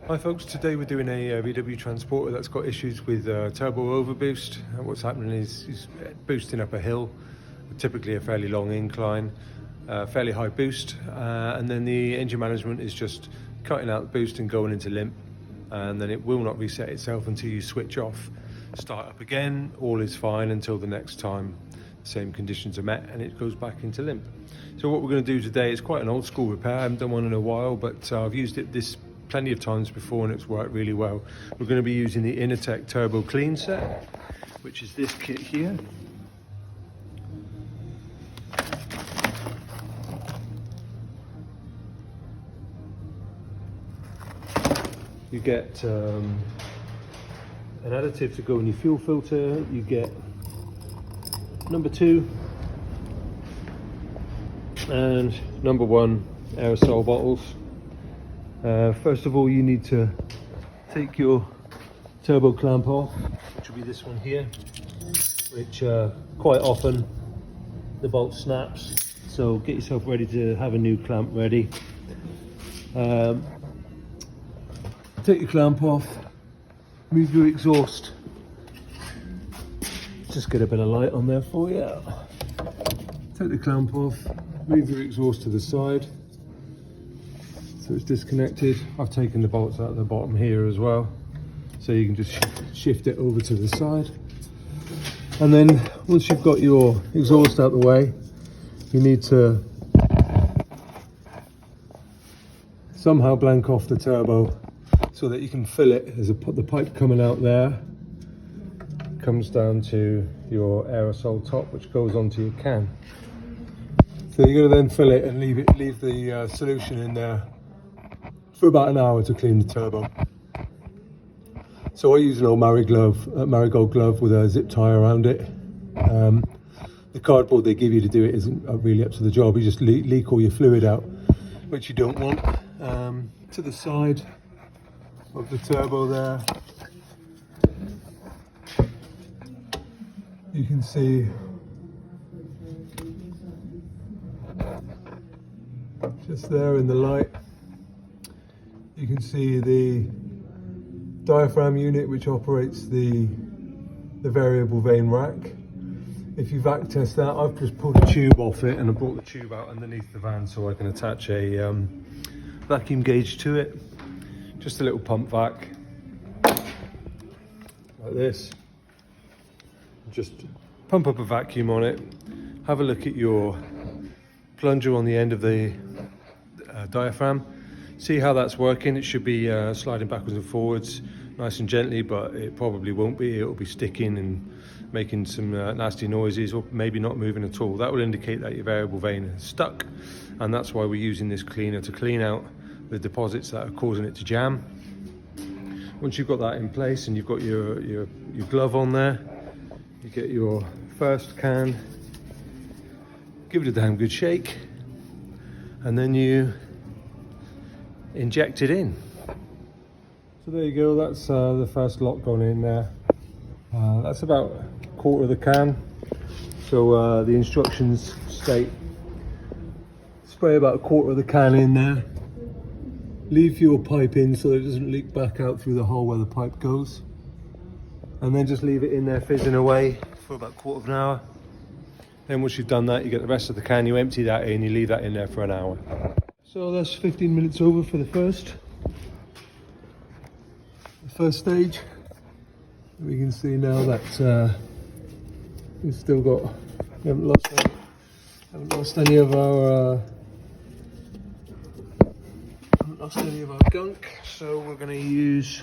Hi folks, today we're doing a VW transporter that's got issues with turbo overboost. What's happening is he's boosting up a hill, typically a fairly long incline, fairly high boost, and then the engine management is just cutting out the boost and going into limp, and then it will not reset itself until you switch off. Start up again, all is fine until the next time the same conditions are met and it goes back into limp. So what we're going to do today is quite an old school repair. I haven't done one in a while, but I've used it plenty of times before and it's worked really well. We're going to be using the Injecting Turbo Clean set, which is this kit here. You get an additive to go in your fuel filter. You get number 2 and number 1 aerosol bottles. First of all, you need to take your turbo clamp off, which will be this one here, which quite often the bolt snaps, so get yourself ready to have a new clamp ready. Take your clamp off, move your exhaust, just get a bit of light on there for you. Take the clamp off, move your exhaust to the side so it's disconnected. I've taken the bolts out of the bottom here as well, so you can just shift it over to the side. And then once you've got your exhaust out the way, you need to somehow blank off the turbo so that you can fill it. There's the pipe coming out there, comes down to your aerosol top, which goes onto your can. So you're going to then fill it and leave the solution in there for about an hour to clean the turbo. So I use an old Marigold glove with a zip tie around it. The cardboard they give you to do it isn't really up to the job. You just leak all your fluid out, which you don't want. To the side of the turbo there, you can see just there in the light, you can see the diaphragm unit which operates the variable vane rack. If you vac test that, I've just pulled a tube off it and I brought the tube out underneath the van so I can attach a vacuum gauge to it. Just a little pump vac like this. Just pump up a vacuum on it. Have a look at your plunger on the end of the diaphragm. See how that's working. It should be sliding backwards and forwards nice and gently, but it probably won't be. It'll be sticking and making some nasty noises, or maybe not moving at all. That will indicate that your variable vane is stuck, and that's why we're using this cleaner to clean out the deposits that are causing it to jam. Once you've got that in place and you've got your glove on there, you get your first can, give it a damn good shake, and then you inject it in. So there you go, that's the first lot gone in there. That's about a quarter of the can. So the instructions state spray about a quarter of the can in there. Leave your pipe in so it doesn't leak back out through the hole where the pipe goes. And then just leave it in there fizzing away for about a quarter of an hour. Then once you've done that, you get the rest of the can, you empty that in, you leave that in there for an hour. So that's 15 minutes over for the first stage. We can see now that we've still got, we haven't lost any of our gunk. So we're going to use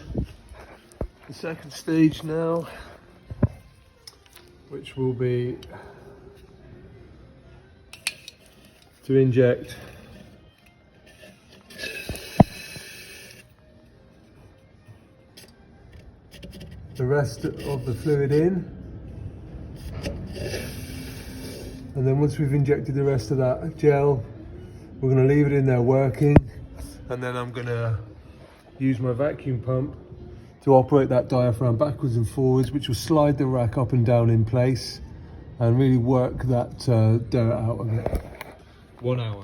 the second stage now, which will be to inject the rest of the fluid in, and then once we've injected the rest of that gel, we're going to leave it in there working, and then I'm going to use my vacuum pump to operate that diaphragm backwards and forwards, which will slide the rack up and down in place and really work that dirt out of it. 1 hour.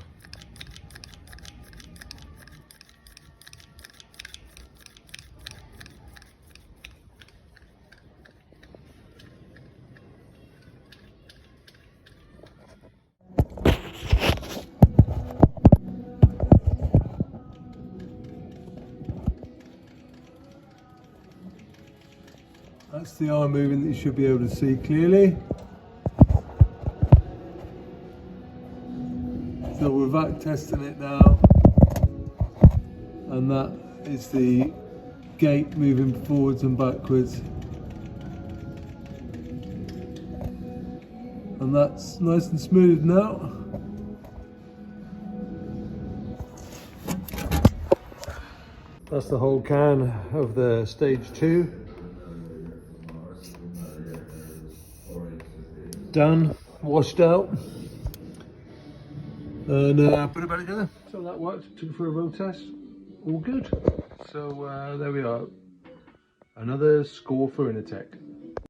That's the arm moving that you should be able to see clearly. So we're vac testing it now, and that is the gate moving forwards and backwards, and that's nice and smooth now. That's the whole can of the stage 2 done, washed out, and put it back together. So that worked. Took it for a road test, all good. So there we are, another score for Injecting.